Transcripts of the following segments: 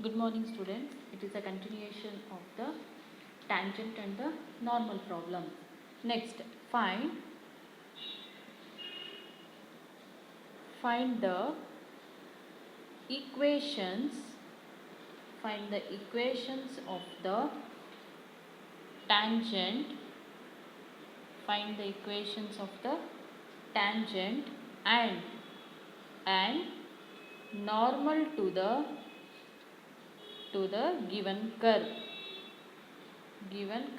Good morning students. It is a continuation of the tangent and the normal problem. Next, find the equations of the tangent and normal to the given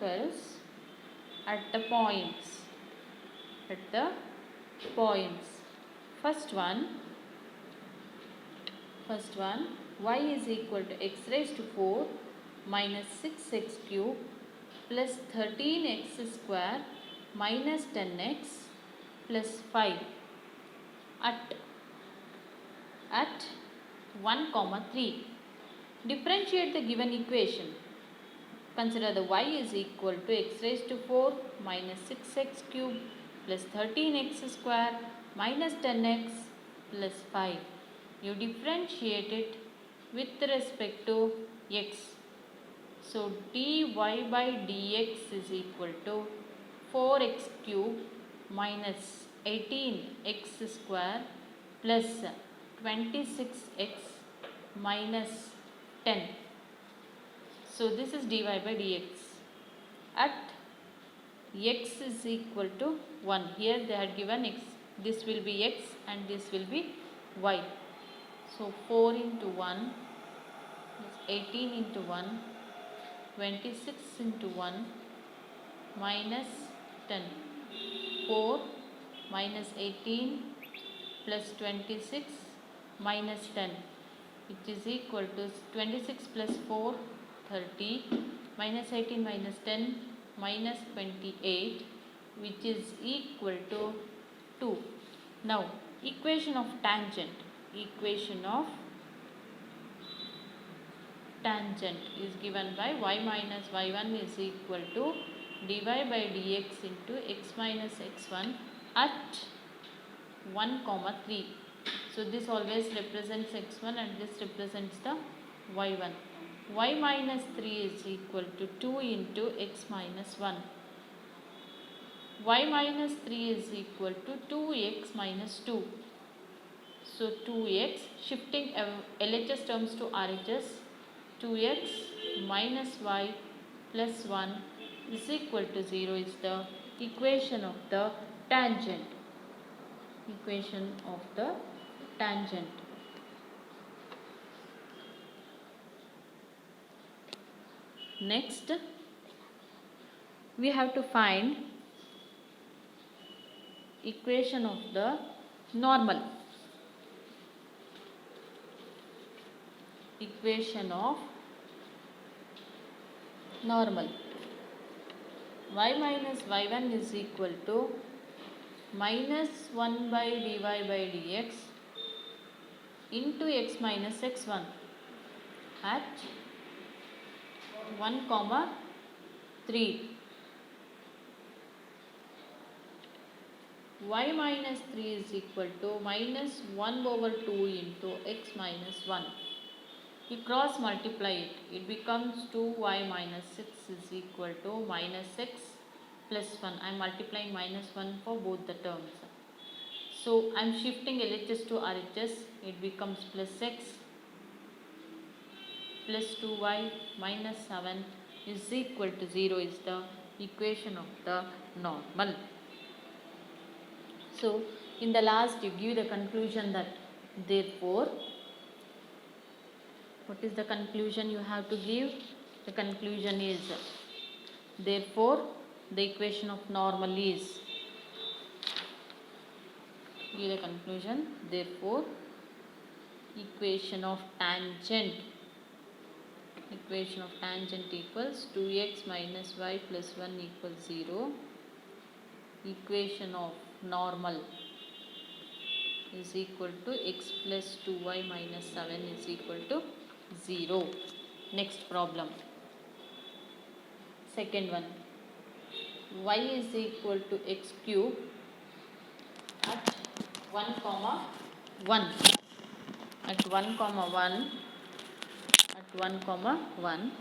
curves at the points. First one, y is equal to x raised to 4 minus 6x cube plus 13x square minus 10x plus 5 at 1, 3. Differentiate the given equation. Consider the y is equal to x raised to 4 minus 6x cube plus 13x square minus 10x plus 5. You differentiate it with respect to x. So dy by dx is equal to 4x cube minus 18x square plus 26x minus 10. So this is dy by dx at x is equal to 1. Here they had given x. This will be x and this will be y. So 4 into 1 is 18 into 1, 26 into 1 minus 10. 4 minus 18 plus 26 minus 10, which is equal to 26 plus 4, 30, minus 18 minus 10 minus 28, which is equal to 2. Now equation of tangent is given by y minus y1 is equal to dy by dx into x minus x1 at 1, 3. So this always represents x1 and this represents the y1. Y minus 3 is equal to 2 into x minus 1. Y minus 3 is equal to 2x minus 2. So 2x, shifting LHS terms to RHS, 2x minus y plus 1 is equal to 0 is the equation of the tangent. Next, we have to find equation of the normal. Y minus y1 is equal to minus 1 by dy by dx into x minus x1 at 1, 3. Y minus 3 is equal to minus 1 over 2 into x minus 1. We cross multiply it. It becomes 2y minus 6 is equal to minus x plus 1. I am multiplying minus 1 for both the terms. So I am shifting LHS to RHS. It becomes plus x plus 2y minus 7 is equal to 0 is the equation of the normal. So in the last you give the conclusion that therefore, what is the conclusion you have to give? The conclusion is therefore the equation of normal is, give the conclusion, therefore equation of tangent equals 2x minus y plus 1 equals 0. Equation of normal is equal to x plus 2y minus 7 is equal to 0. Next problem. Second one. Y is equal to x cube at 1, 1. At 1, 1 1 comma 1.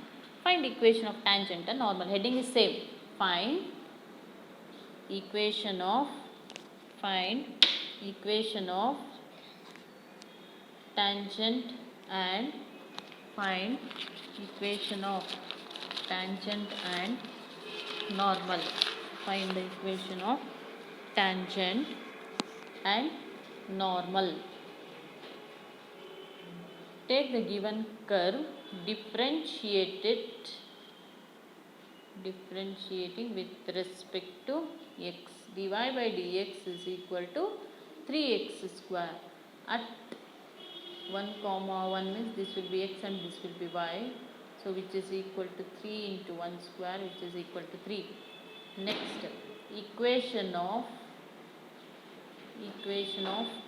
Find equation of tangent and normal. Heading is same. Find equation of tangent and find equation of tangent and normal. Find the equation of tangent and normal. Take the given curve, differentiating with respect to x. dy by dx is equal to 3x square. At 1 comma 1 means this will be x and this will be y. So which is equal to 3 into 1 square, which is equal to 3. Next, equation of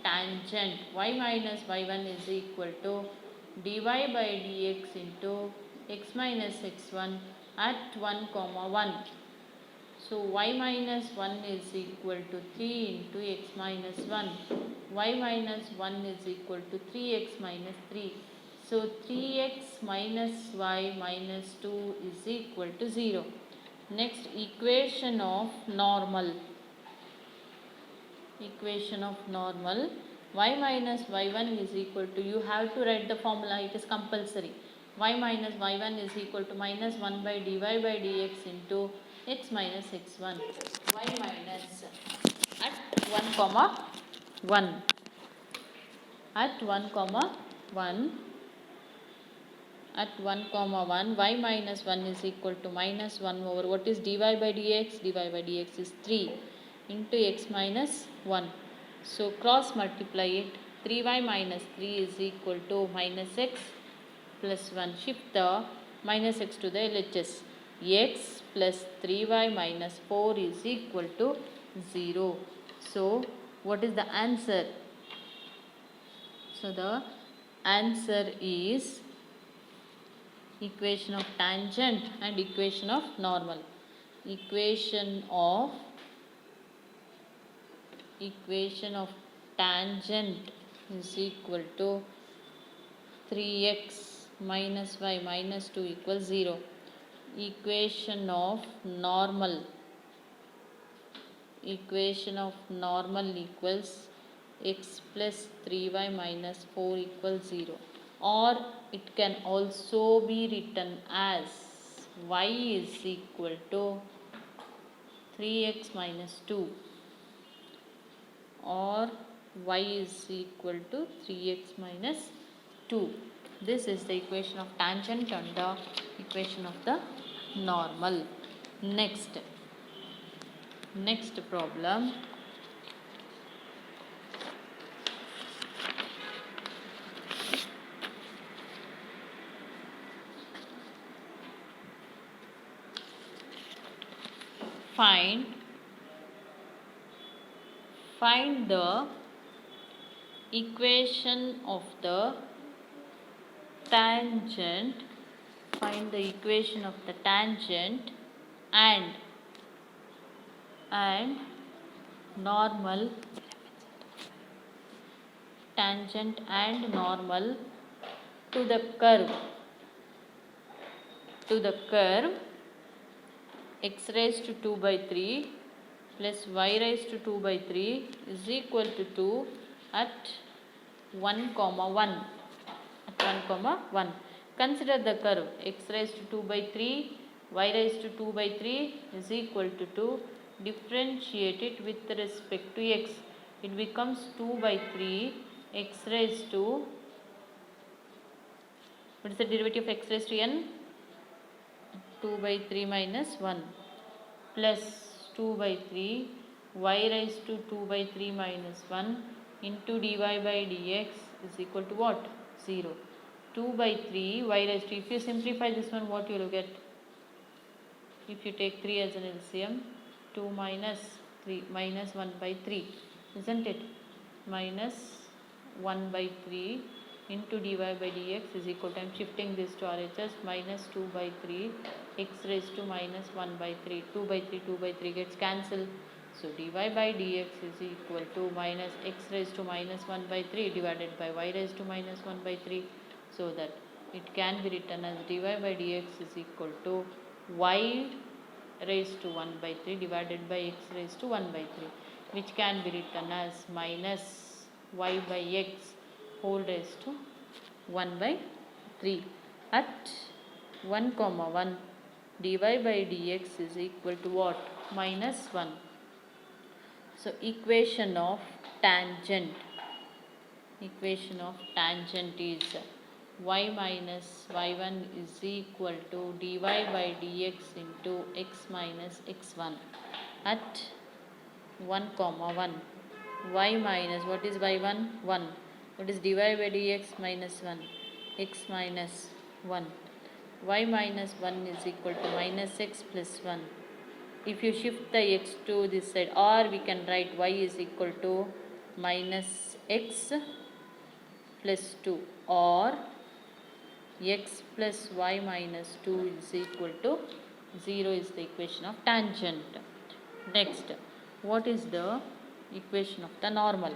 tangent y minus y1 is equal to dy by dx into x minus x1 at 1 comma 1. So y minus 1 is equal to 3 into x minus 1. Y minus 1 is equal to 3x minus 3. So 3x minus y minus 2 is equal to 0. Next, equation of normal. Y minus y1 is equal to, you have to write the formula, it is compulsory. Y minus y1 is equal to minus 1 by dy by dx into x minus x1. Y minus at 1 comma 1. At 1 comma 1, y minus 1 is equal to minus 1 over what is dy by dx? Dy by dx is 3 into x minus 1. So cross multiply it. 3y minus 3 is equal to minus x plus 1. Shift the minus x to the LHS. X plus 3y minus 4 is equal to 0. So what is the answer? So the answer is equation of tangent and equation of normal. Equation of tangent is equal to 3x minus y minus 2 equals 0. Equation of normal equals x plus 3y minus 4 equals 0. Or it can also be written as y is equal to 3x minus 2, or y is equal to 3x minus 2. This is the equation of tangent and the equation of the normal. Next problem. Find the equation of the tangent. Find the equation of the tangent and normal. Tangent and normal to the curve x raised to 2 by 3 plus y raised to 2 by 3 is equal to 2 at 1 comma 1. Consider the curve x raised to 2 by 3, y raised to 2 by 3 is equal to 2. Differentiate it with respect to x. It becomes 2 by 3 x raised to, what is the derivative of x raised to n? 2 by 3 minus 1 plus 2 by 3 y raised to 2 by 3 minus 1 into dy by dx is equal to what? 0. 2 by 3 y raised to, if you simplify this one, what you will get? If you take 3 as an LCM, 2 minus 3 minus 1 by 3, isn't it? Minus 1 by 3 into dy by dx is equal to, I am shifting this to RHS, minus 2 by 3 x raised to minus 1 by 3. 2 by 3 gets cancelled. So dy by dx is equal to minus x raised to minus 1 by 3 divided by y raised to minus 1 by 3. So that it can be written as dy by dx is equal to y raised to 1 by 3 divided by x raised to 1 by 3, which can be written as minus y by x whole raised to 1 by 3. At 1 comma 1, dy by dx is equal to what? Minus 1. So equation of tangent is y minus y1 is equal to dy by dx into x minus x1 at 1 comma 1. Y minus, what is y1? 1. What is dy by dx? Minus 1. X minus 1. Y minus 1 is equal to minus x plus 1. If you shift the x to this side, or we can write y is equal to minus x plus 2, or x plus y minus 2 is equal to 0 is the equation of tangent. Next, what is the equation of the normal?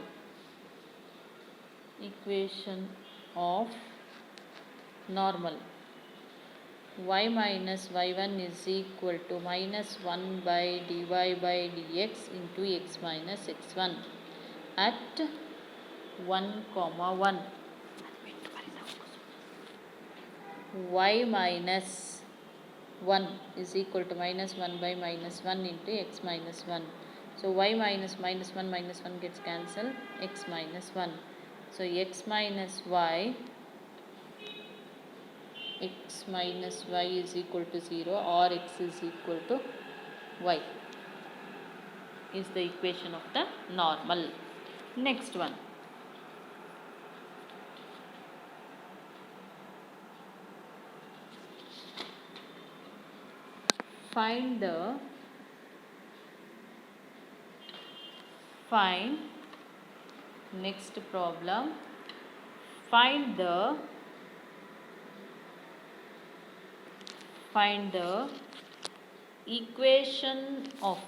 Equation of normal. Y minus y1 is equal to minus 1 by dy by dx into x minus x1 at 1 comma 1. Y minus 1 is equal to minus 1 by minus 1 into x minus 1. So y minus minus 1 gets cancelled, x minus 1. So x minus y is equal to 0, or x is equal to y is the equation of the normal. Next one. Find next problem. Find the equation of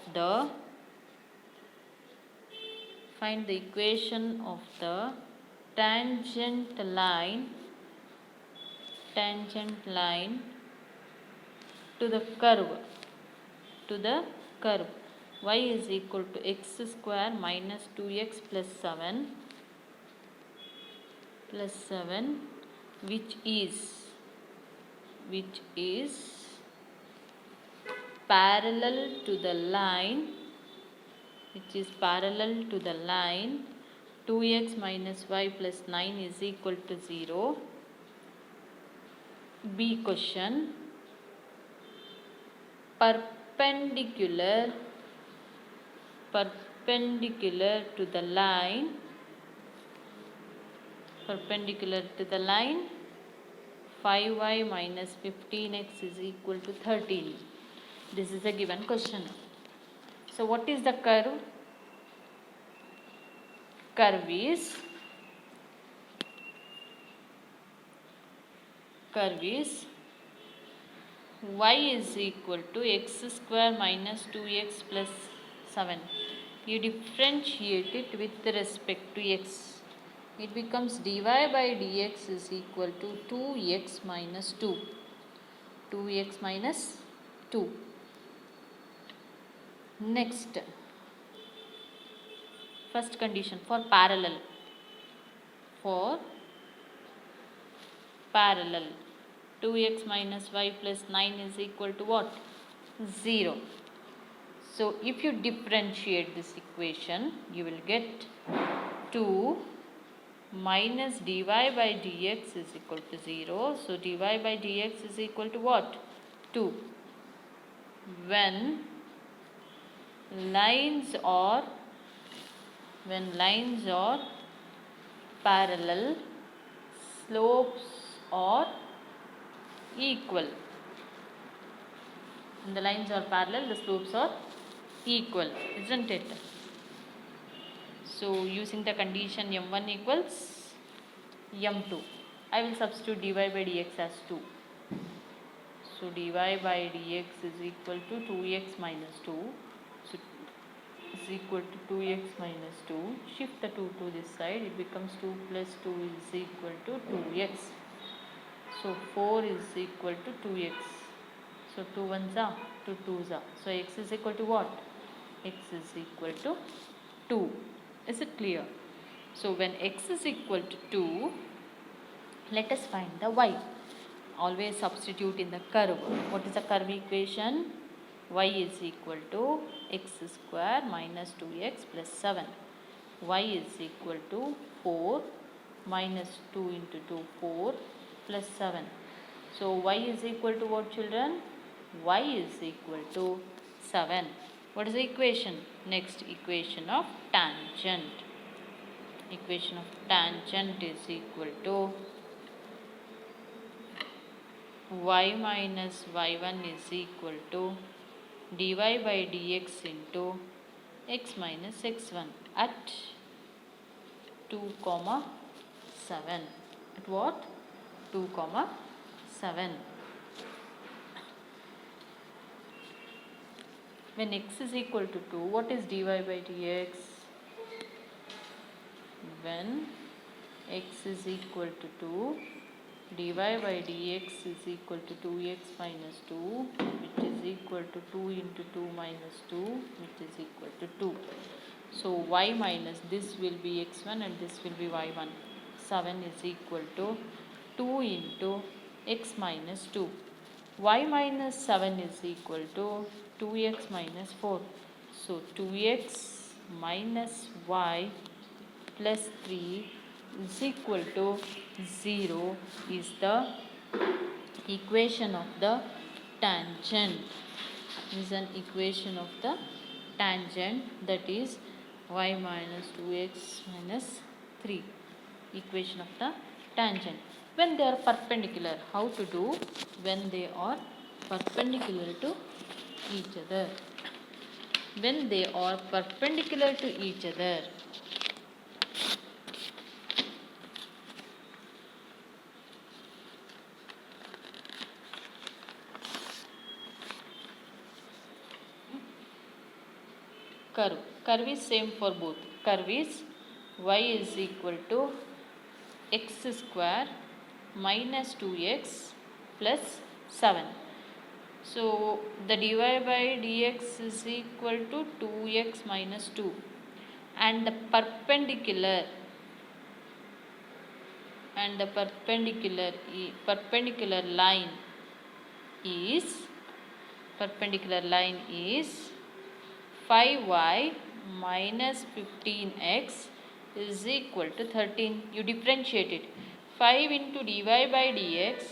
the tangent line to the curve y is equal to x square minus 2x plus 7 which is parallel to the line 2x minus y plus 9 is equal to 0. B question. Perpendicular to the line 5y minus 15x is equal to 13. This is a given question. So what is the curve? Curve is y is equal to x square minus 2x plus 7. You differentiate it with respect to x. It becomes dy by dx is equal to 2x minus 2. 2x minus 2. Next, first condition for parallel. 2x minus y plus 9 is equal to what? 0. So if you differentiate this equation, you will get 2 minus dy by dx is equal to 0. So dy by dx is equal to what? 2. When lines are parallel, slopes are equal. When the lines are parallel, the slopes are equal, isn't it? So using the condition m1 equals m2, I will substitute dy by dx as 2. So dy by dx is equal to 2x minus 2. So is equal to 2x minus 2. Shift the 2 to this side, it becomes 2 plus 2 is equal to 2x. So 4 is equal to 2x. So 2 ones are 2 twos are. So x is equal to what? X is equal to 2. Is it clear? So when x is equal to 2, let us find the y. Always substitute in the curve. What is the curve equation? Y is equal to x square minus 2x plus 7. Y is equal to 4 minus 2 into 2, 4 plus 7. So y is equal to what, children? Y is equal to 7. What is the equation? Next, equation of tangent. Equation of tangent is equal to y minus y1 is equal to dy by dx into x minus x1 at 2 comma 7. At what? 2 comma 7. When x is equal to 2, what is dy by dx? When x is equal to 2, dy by dx is equal to 2x minus 2, which is equal to 2 into 2 minus 2, which is equal to 2. So y minus this will be x1 and this will be y1. 7 is equal to 2 into x minus 2. Y minus 7 is equal to 2x minus 4. So 2x minus y plus 3 is equal to 0 is the equation of the tangent. Is an equation of the tangent, that is y minus 2x minus 3. Equation of the tangent. When they are perpendicular, how to do? When they are perpendicular to each other. When they are perpendicular to each other, curve. Curve is same for both. Curve is y is equal to x square minus 2x plus 7. So the dy by dx is equal to 2x minus 2, and the perpendicular line is 5y minus 15x is equal to 13. You differentiate it. 5 into dy by dx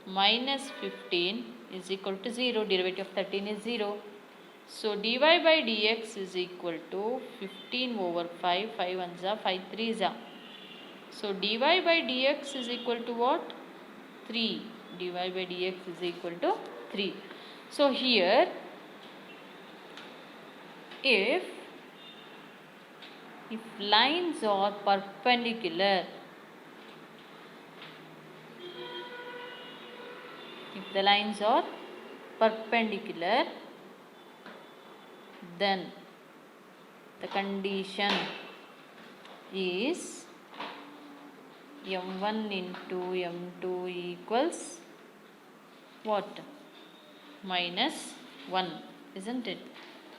minus 15 is equal to 0. Derivative of 13 is 0. So dy by dx is equal to 15 over 5. 5 ones are 5 threes are. So dy by dx is equal to what? 3. Dy by dx is equal to 3. So here, if lines are perpendicular, the lines are perpendicular, then the condition is m1 into m2 equals what? Minus 1, isn't it?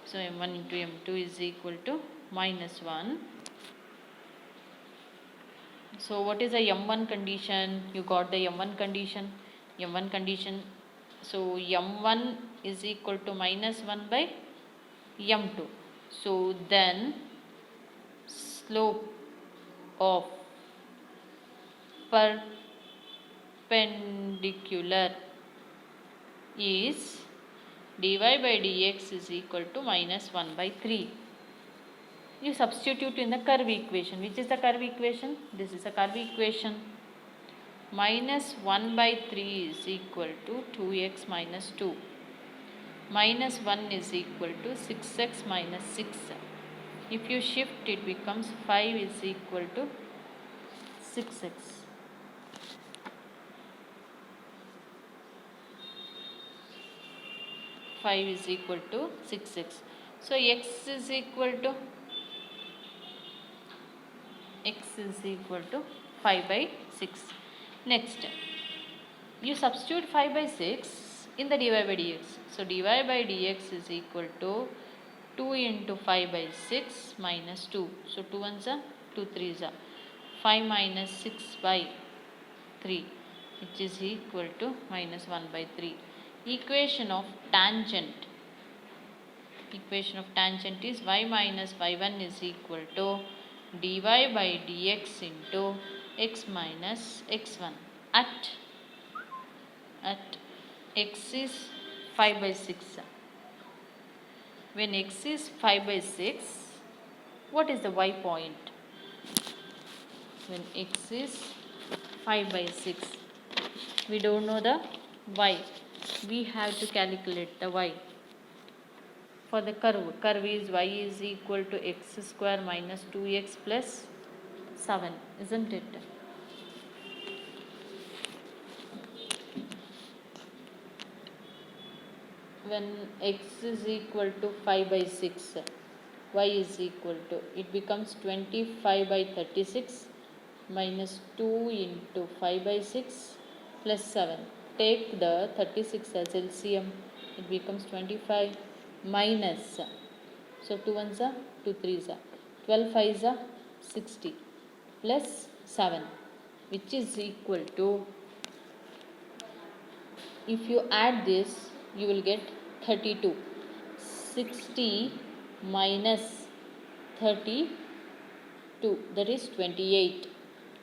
So m1 into m2 is equal to minus 1. So what is the m1 condition? You got the m1 condition. M1 condition. So m1 is equal to minus 1 by m2. So then slope of perpendicular is dy by dx is equal to minus 1 by 3. You substitute in the curve equation. Which is the curve equation? This is the curve equation. Minus 1 by 3 is equal to 2x minus 2. Minus 1 is equal to 6x minus 6. If you shift, it becomes 5 is equal to 6x. Five is equal to 6x. So x is equal to 5 by 6. Next, You substitute 5 by 6 in the dy by dx. So dy by dx is equal to 2 into 5 by 6 minus 2. So 2 ones are 2 threes are 5 minus 6 by 3, which is equal to minus 1 by 3. Equation of tangent. Equation of tangent is y minus y1 is equal to dy by dx into x minus x1 at x is 5 by 6. When x is 5 by 6, what is the y point? When x is 5 by 6, we don't know the y. We have to calculate the y. For the curve is y is equal to x square minus 2x plus 7, isn't it? When x is equal to 5 by 6, y is equal to, it becomes 25 by 36 minus 2 into 5 by 6 plus 7. Take the 36 as LCM, it becomes 25 minus, so 2 ones are 2 threes are 12 5s are 60 plus 7, which is equal to, if you add this, you will get 32. 60 minus 32, that is 28.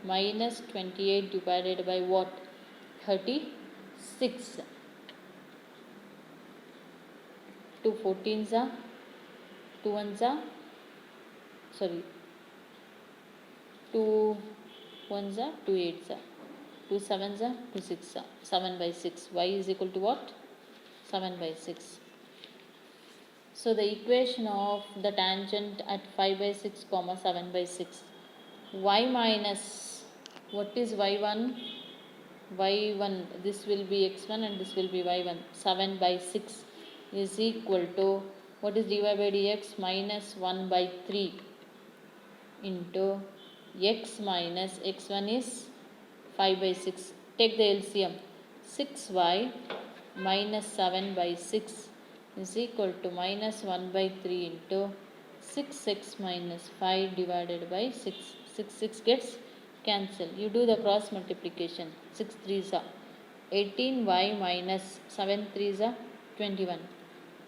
Minus 28 divided by what? 36. 2 14s are, 2 1s are, sorry, 2 1s are, 2 8s are, 2 7s are, 2 6s are, 7 by 6. Y is equal to what? 7 by 6. So the equation of the tangent at 5 by 6 comma 7 by 6. Y minus, what is y1? Y1, this will be x1 and this will be y1. 7 by 6 is equal to, what is dy by dx? Minus 1 by 3 into x minus x1 is 5 by 6. Take the LCM. 6y minus 7 by 6 is equal to minus 1 by 3 into 6x minus 5 divided by 6. 6 gets cancelled. You do the cross multiplication. 6 3s are 18y minus 7 3s are 21.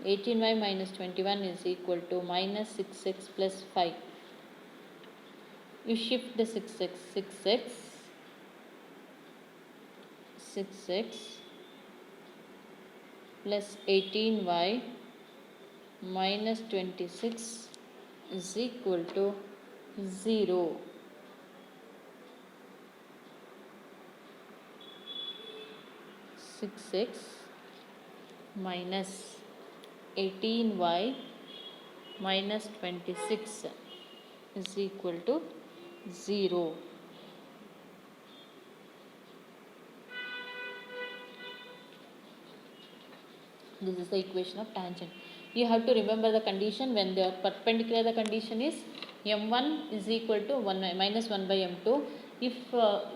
18y minus 21 is equal to minus 6x plus 5. You shift the 6x plus 18y minus 26 is equal to 0. Six x minus 18y minus 26 is equal to 0. This is the equation of tangent. You have to remember the condition when they are perpendicular. The condition is m1 is equal to 1 minus 1 by m2. If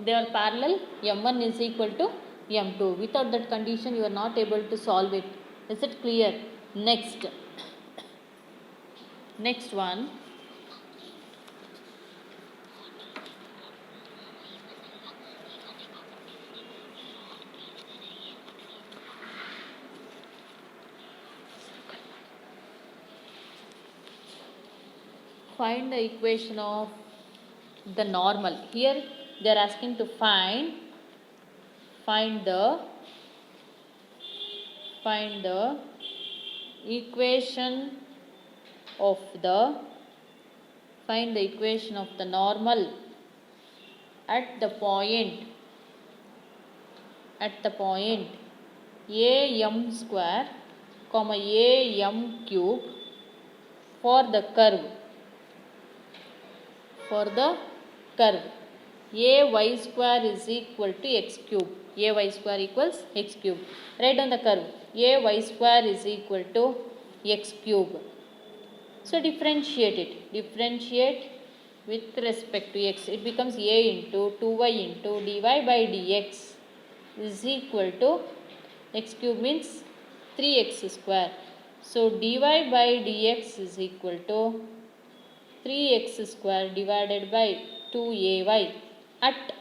they are parallel, m1 is equal to m2. Without that condition, you are not able to solve it. Is it clear? Next one. Find the equation of the normal. Here they are asking to find the equation of the normal at the point am square comma am cube for the curve ay square is equal to x cube. Ay square equals x cube. Write down the curve. Ay square is equal to x cube. So differentiate it. Differentiate with respect to x. It becomes a into 2y into dy by dx is equal to x cube means 3x square. So dy by dx is equal to 3x square divided by 2ay at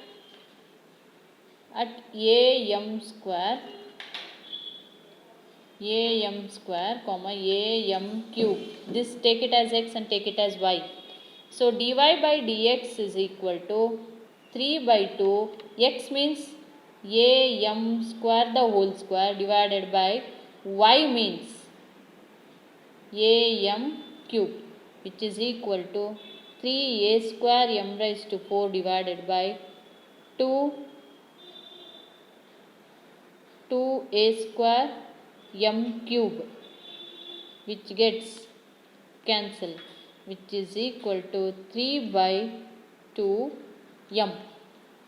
am square comma am cube. This take it as x and take it as y. So dy by dx is equal to 3 by 2. X means am square the whole square divided by y means am cube, which is equal to 3a square m raised to 4 divided by 2a square m cube, which gets cancelled, which is equal to 3 by 2 m.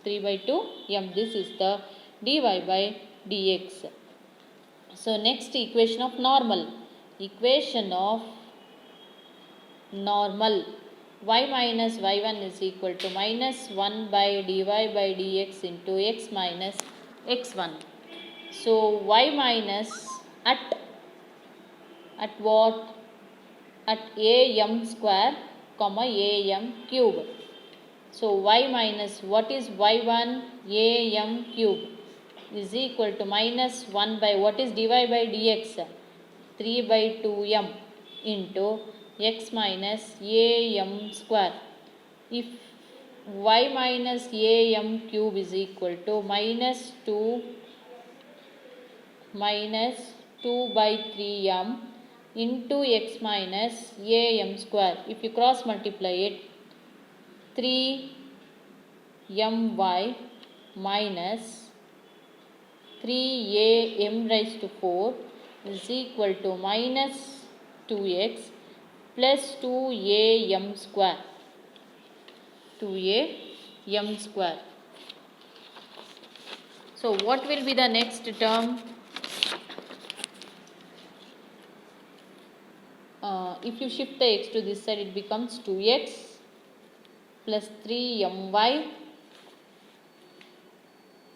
3 by 2 m. This is the dy by dx. So next equation of normal. Equation of normal. Y minus y1 is equal to minus 1 by dy by dx into x minus x1. So y minus at what? At am square comma am cube. So y minus what is y1? am cube is equal to minus 1 by what is dy by dx? 3 by 2m into x minus am square. If y minus am cube is equal to minus 2 by 3m into x minus am square. If you cross multiply it, 3my minus 3am raised to 4 is equal to minus 2x plus 2am square. 2am square. So what will be the next term? If you shift the x to this side, it becomes 2x plus 3my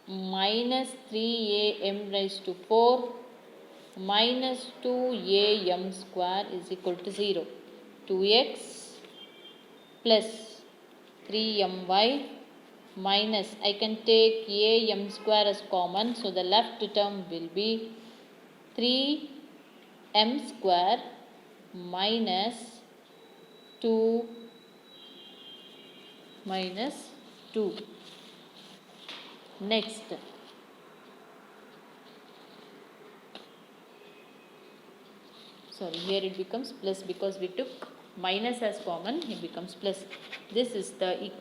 minus 3am raised to 4 minus 2am square is equal to 0. 2x plus 3my minus, I can take am square as common, so the left term will be 3m square minus 2 Next, sorry, here it becomes plus because we took minus as common, it becomes plus. This is the equation.